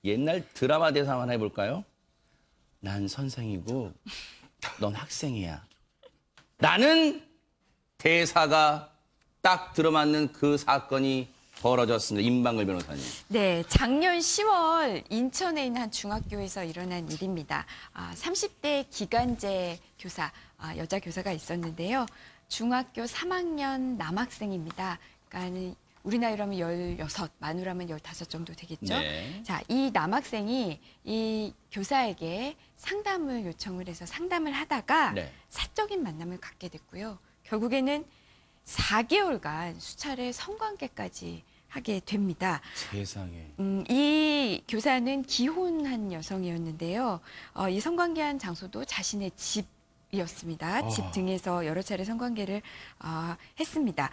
옛날 드라마 대사 한번 해볼까요? 난 선생이고 넌 학생이야. 라는 대사가 딱 들어맞는 그 사건이 벌어졌습니다. 임방글 변호사님. 네, 작년 10월 인천에 있는 한 중학교에서 일어난 일입니다. 30대 기간제 교사, 여자 교사가 있었는데요. 중학교 3학년 남학생입니다. 그러니까 우리 나이로 하면 16, 만으로 하면 15 정도 되겠죠. 네. 자, 이 남학생이 이 교사에게 상담을 요청을 해서 상담을 하다가 네. 사적인 만남을 갖게 됐고요. 결국에는 4개월간 수차례 성관계까지 하게 됩니다. 세상에. 이 교사는 기혼한 여성이었는데요. 이 성관계한 장소도 자신의 집이었습니다. 집 등에서 여러 차례 성관계를 했습니다.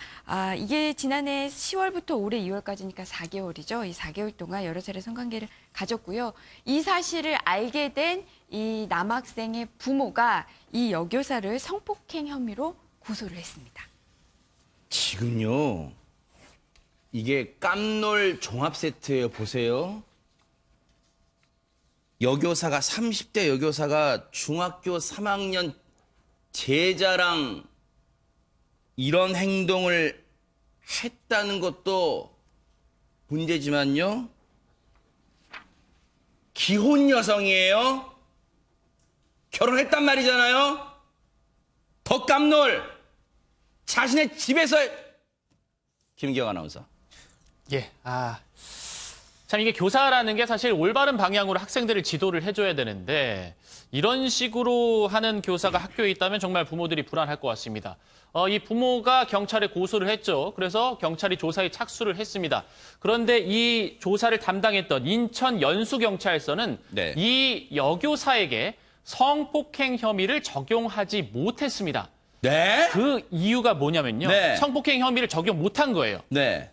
이게 지난해 10월부터 올해 2월까지니까 4개월이죠. 이 4개월 동안 여러 차례 성관계를 가졌고요. 이 사실을 알게 된 이 남학생의 부모가 이 여교사를 성폭행 혐의로 고소를 했습니다. 지금요. 이게 깜놀 종합 세트예요. 보세요. 여교사가 30대 여교사가 중학교 3학년 제자랑 이런 행동을 했다는 것도 문제지만요. 기혼 여성이에요. 결혼했단 말이잖아요. 더 깜놀. 자신의 집에서 김기영 아나운서. 예, 참 이게 교사라는 게 사실 올바른 방향으로 학생들을 지도를 해줘야 되는데 이런 식으로 하는 교사가 학교에 있다면 정말 부모들이 불안할 것 같습니다. 이 부모가 경찰에 고소를 했죠. 그래서 경찰이 조사에 착수를 했습니다. 그런데 이 조사를 담당했던 인천 연수경찰서는 네. 이 여교사에게 성폭행 혐의를 적용하지 못했습니다. 네? 그 이유가 뭐냐면요. 네. 성폭행 혐의를 적용 못한 거예요. 네.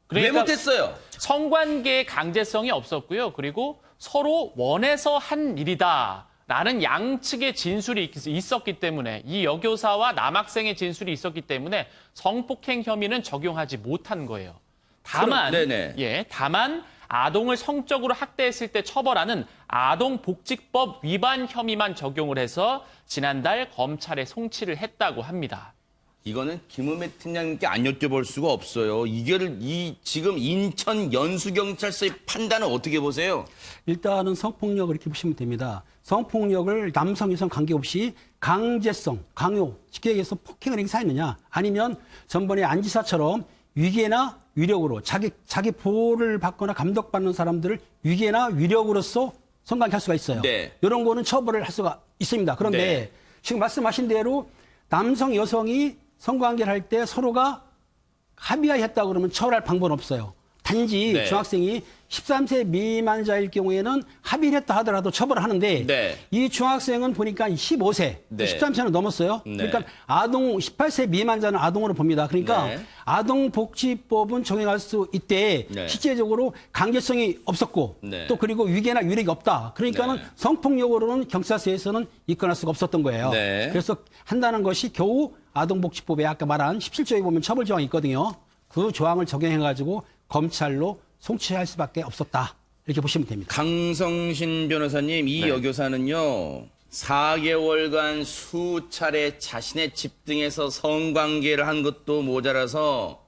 그러니까 왜 못했어요? 성관계의 강제성이 없었고요. 그리고 서로 원해서 한 일이다라는 양측의 진술이 있었기 때문에 이 여교사와 남학생의 진술이 있었기 때문에 성폭행 혐의는 적용하지 못한 거예요. 다만, 네네. 다만 아동을 성적으로 학대했을 때 처벌하는 아동복지법 위반 혐의만 적용을 해서 지난달 검찰에 송치를 했다고 합니다. 이거는 김은배 팀장님께 안 여쭤볼 수가 없어요. 지금 인천 연수경찰서의 판단은 어떻게 보세요? 일단은 성폭력을 이렇게 보시면 됩니다. 성폭력을 남성, 여성 관계없이 강제성, 강요, 쉽게 얘기해서 폭행을 행사했느냐 아니면 전번에 안지사처럼 위계나 위력으로 자기 보호를 받거나 감독받는 사람들을 위계나 위력으로서 성관계할 수가 있어요. 네. 이런 거는 처벌을 할 수가 있습니다. 그런데 네. 지금 말씀하신 대로 남성, 여성이 성관계를 할 때 서로가 합의했다고 그러면 처벌할 방법은 없어요. 단지 네. 중학생이 13세 미만자일 경우에는 합의를 했다 하더라도 처벌을 하는데 네. 이 중학생은 보니까 15세, 네. 13세는 넘었어요. 네. 그러니까 아동 18세 미만자는 아동으로 봅니다. 그러니까 네. 아동복지법은 적용할 수 있대. 네. 실제적으로 강제성이 없었고 네. 또 그리고 위계나 위력이 없다. 그러니까는 네. 성폭력으로는 경찰서에서는 입건할 수가 없었던 거예요. 네. 그래서 한다는 것이 겨우 아동복지법에 아까 말한 17조에 보면 처벌 조항이 있거든요. 그 조항을 적용해가지고 검찰로 송치할 수밖에 없었다. 이렇게 보시면 됩니다. 강성신 변호사님, 이 네. 여교사는요. 4개월간 수차례 자신의 집 등에서 성관계를 한 것도 모자라서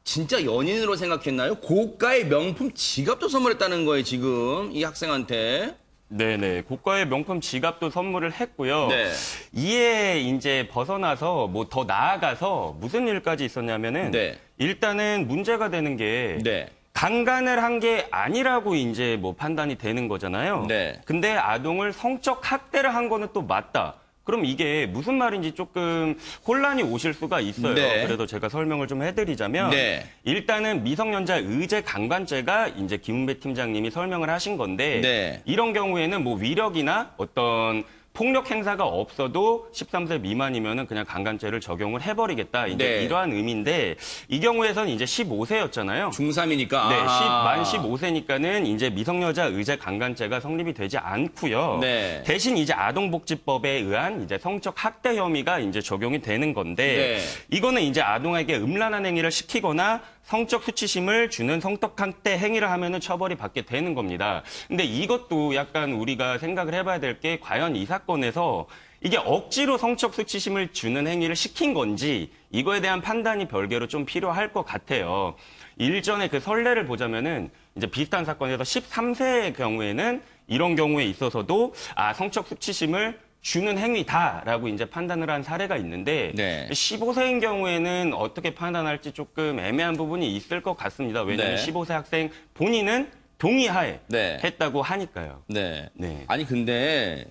진짜 연인으로 생각했나요? 고가의 명품 지갑도 선물했다는 거예요, 지금 이 학생한테. 네네. 고가의 명품 지갑도 선물을 했고요. 네. 이에 이제 벗어나서 뭐 더 나아가서 무슨 일까지 있었냐면은 네. 일단은 문제가 되는 게 네. 강간을 한 게 아니라고 이제 뭐 판단이 되는 거잖아요. 네. 근데 아동을 성적 학대를 한 거는 또 맞다. 그럼 이게 무슨 말인지 조금 혼란이 오실 수가 있어요. 네. 그래도 제가 설명을 좀 해드리자면 네. 일단은 미성년자 의제 강간죄가 이제 김은배 팀장님이 설명을 하신 건데 네. 이런 경우에는 뭐 위력이나 어떤 폭력 행사가 없어도 13세 미만이면은 그냥 강간죄를 적용을 해버리겠다. 이제 네. 이러한 의미인데 이 경우에서는 이제 15세였잖아요. 중3이니까. 네, 만 15세니까는 이제 미성년자 의제 강간죄가 성립이 되지 않고요. 네. 대신 이제 아동복지법에 의한 이제 성적 학대 혐의가 이제 적용이 되는 건데 네. 이거는 이제 아동에게 음란한 행위를 시키거나 성적 수치심을 주는 성폭행때 행위를 하면은 처벌이 받게 되는 겁니다. 근데 이것도 약간 우리가 생각을 해봐야 될 게 과연 이 사건에서 이게 억지로 성적 수치심을 주는 행위를 시킨 건지 이거에 대한 판단이 별개로 좀 필요할 것 같아요. 일전에 그 선례를 보자면은 이제 비슷한 사건에서 13세의 경우에는 이런 경우에 있어서도 성적 수치심을 주는 행위다라고 이제 판단을 한 사례가 있는데 네. 15세인 경우에는 어떻게 판단할지 조금 애매한 부분이 있을 것 같습니다. 왜냐하면 네. 15세 학생 본인은 동의하에 네. 했다고 하니까요. 네. 네. 아니 근데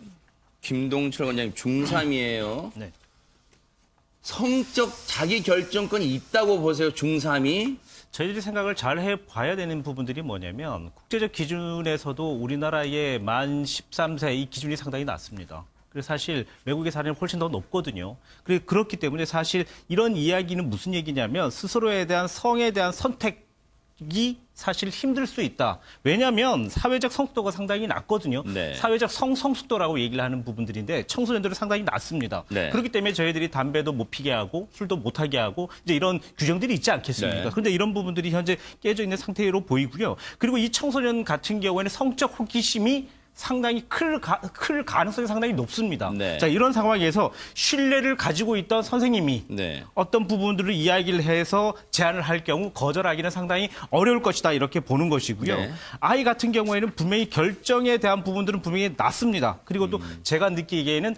김동철 원장님 중3이에요. 네. 성적 자기 결정권이 있다고 보세요. 중3이. 저희들이 생각을 잘 해봐야 되는 부분들이 뭐냐면 국제적 기준에서도 우리나라의 만 13세 이 기준이 상당히 낮습니다. 그래서 사실 외국의 사례는 훨씬 더 높거든요. 그렇기 때문에 사실 이런 이야기는 무슨 얘기냐면 스스로에 대한 성에 대한 선택이 사실 힘들 수 있다. 왜냐하면 사회적 성숙도가 상당히 낮거든요. 네. 사회적 성숙도라고 얘기를 하는 부분들인데 청소년들은 상당히 낮습니다. 네. 그렇기 때문에 저희들이 담배도 못 피게 하고 술도 못 하게 하고 이제 이런 규정들이 있지 않겠습니까? 네. 그런데 이런 부분들이 현재 깨져 있는 상태로 보이고요. 그리고 이 청소년 같은 경우에는 성적 호기심이 상당히 클 가능성이 상당히 높습니다. 네. 자, 이런 상황에서 신뢰를 가지고 있던 선생님이 네. 어떤 부분들을 이야기를 해서 제안을 할 경우 거절하기는 상당히 어려울 것이다 이렇게 보는 것이고요. 네. 아이 같은 경우에는 분명히 결정에 대한 부분들은 분명히 낮습니다. 그리고 또 제가 느끼기에는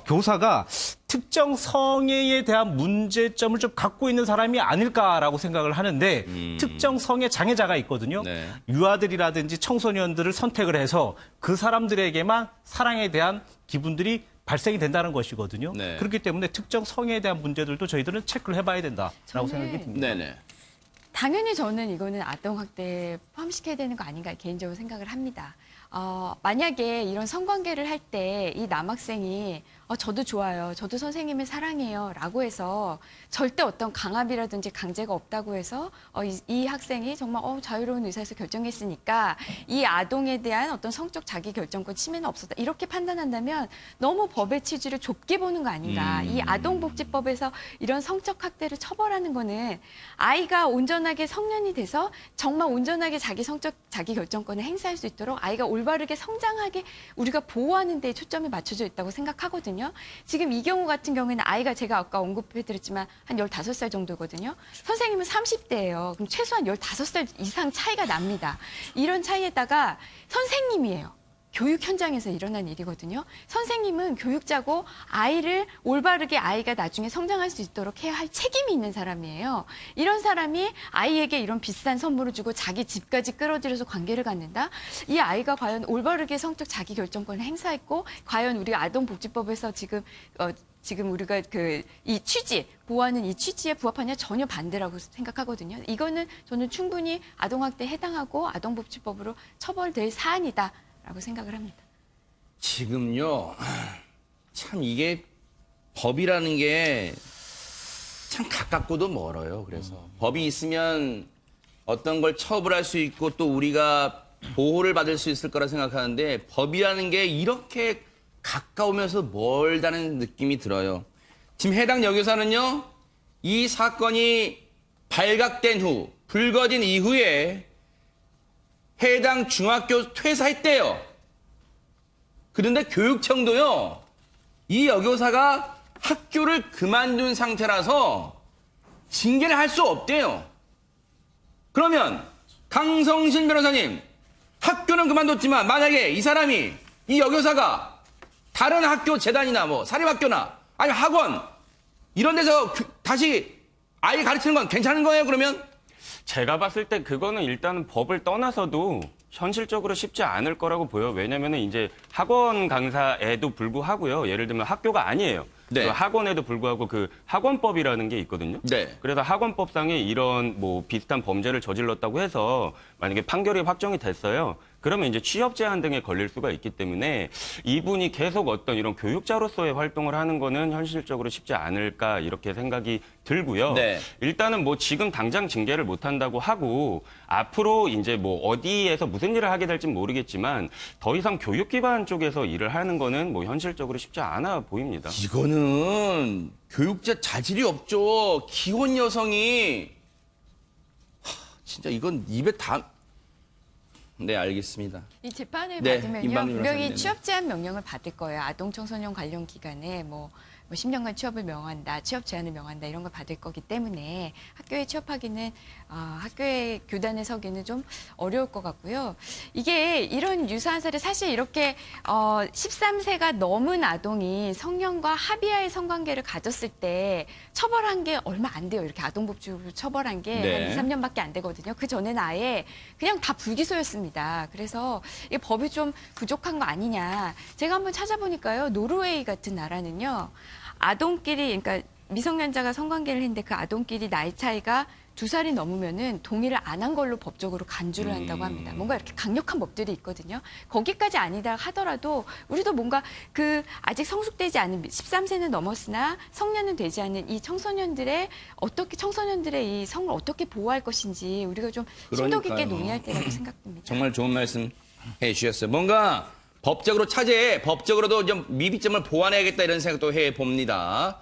교사가 특정 성애에 대한 문제점을 좀 갖고 있는 사람이 아닐까라고 생각을 하는데 특정 성애 장애자가 있거든요. 네. 유아들이라든지 청소년들을 선택을 해서 그 사람들에게만 사랑에 대한 기분들이 발생이 된다는 것이거든요. 네. 그렇기 때문에 특정 성애에 대한 문제들도 저희들은 체크를 해봐야 된다라고 저는 생각이 듭니다. 네네. 당연히 저는 이거는 아동학대에 포함시켜야 되는 거 아닌가 개인적으로 생각을 합니다. 만약에 이런 성관계를 할 때 이 남학생이 저도 좋아요. 저도 선생님을 사랑해요. 라고 해서 절대 어떤 강압이라든지 강제가 없다고 해서 이 학생이 정말 자유로운 의사에서 결정했으니까 이 아동에 대한 어떤 성적 자기 결정권 침해는 없었다. 이렇게 판단한다면 너무 법의 취지를 좁게 보는 거 아닌가. 이 아동복지법에서 이런 성적 학대를 처벌하는 거는 아이가 온전하게 성년이 돼서 정말 온전하게 자기 성적 자기 결정권을 행사할 수 있도록 아이가 올바르게 성장하게 우리가 보호하는 데 초점이 맞춰져 있다고 생각하거든요. 지금 이 경우 같은 경우에는 아이가 제가 아까 언급해드렸지만 한 15살 정도거든요. 선생님은 30대예요. 그럼 최소한 15살 이상 차이가 납니다. 이런 차이에다가 선생님이에요. 교육 현장에서 일어난 일이거든요. 선생님은 교육자고 아이를 올바르게 아이가 나중에 성장할 수 있도록 해야 할 책임이 있는 사람이에요. 이런 사람이 아이에게 이런 비싼 선물을 주고 자기 집까지 끌어들여서 관계를 갖는다? 이 아이가 과연 올바르게 성적 자기 결정권을 행사했고 과연 우리가 아동복지법에서 지금 우리가 이 취지, 보호하는 이 취지에 부합하냐 전혀 반대라고 생각하거든요. 이거는 저는 충분히 아동학대에 해당하고 아동복지법으로 처벌될 사안이다. 라고 생각을 합니다. 지금요, 참 이게 법이라는 게 참 가깝고도 멀어요. 그래서 법이 있으면 어떤 걸 처벌할 수 있고 또 우리가 보호를 받을 수 있을 거라 생각하는데 법이라는 게 이렇게 가까우면서 멀다는 느낌이 들어요. 지금 해당 여교사는요, 이 사건이 발각된 후, 불거진 이후에 해당 중학교 퇴사했대요. 그런데 교육청도요, 이 여교사가 학교를 그만둔 상태라서 징계를 할 수 없대요. 그러면 강성신 변호사님, 학교는 그만뒀지만 만약에 이 사람이, 이 여교사가 다른 학교 재단이나 사립학교나 아니 학원 이런 데서 다시 아이 가르치는 건 괜찮은 거예요, 그러면? 제가 봤을 때 그거는 일단은 법을 떠나서도 현실적으로 쉽지 않을 거라고 보여요. 왜냐면은 이제 학원 강사에도 불구하고요. 예를 들면 학교가 아니에요. 네. 그 학원에도 불구하고 그 학원법이라는 게 있거든요. 네. 그래서 학원법상에 이런 비슷한 범죄를 저질렀다고 해서 만약에 판결이 확정이 됐어요. 그러면 이제 취업 제한 등에 걸릴 수가 있기 때문에 이분이 계속 어떤 이런 교육자로서의 활동을 하는 거는 현실적으로 쉽지 않을까 이렇게 생각이 들고요. 네. 일단은 지금 당장 징계를 못 한다고 하고 앞으로 이제 어디에서 무슨 일을 하게 될지는 모르겠지만 더 이상 교육기관 쪽에서 일을 하는 거는 현실적으로 쉽지 않아 보입니다. 이거는 교육자 자질이 없죠. 기혼 여성이 진짜 이건 입에 다. 네, 알겠습니다. 이 재판을 네, 받으면요 임방님 분명히 변호사님. 취업 제한 명령을 받을 거예요. 아동 청소년 관련 기관에 뭐 10년간 취업을 명한다, 취업 제한을 명한다 이런 걸 받을 거기 때문에 학교에 취업하기는 학교에 교단에 서기는 좀 어려울 것 같고요. 이게 이런 유사한 사례 사실 이렇게 13세가 넘은 아동이 성년과 합의하에 성관계를 가졌을 때 처벌한 게 얼마 안 돼요. 이렇게 아동복지법으로 처벌한 게 네. 한 2, 3년밖에 안 되거든요. 그 전에는 아예 그냥 다 불기소였습니다. 그래서 이 법이 좀 부족한 거 아니냐. 제가 한번 찾아보니까요. 노르웨이 같은 나라는요. 아동끼리 그러니까 미성년자가 성관계를 했는데 그 아동끼리 나이 차이가 2살이 넘으면은 동의를 안 한 걸로 법적으로 간주를 한다고 합니다. 뭔가 이렇게 강력한 법들이 있거든요. 거기까지 아니다 하더라도 우리도 뭔가 그 아직 성숙되지 않은 13세는 넘었으나 성년은 되지 않은 이 청소년들의 이 성을 어떻게 보호할 것인지 우리가 좀 심도 깊게 그러니까요. 논의할 때라고 생각됩니다. 정말 좋은 말씀 해주셨어요. 뭔가 법적으로 차제에 법적으로도 좀 미비점을 보완해야겠다 이런 생각도 해봅니다.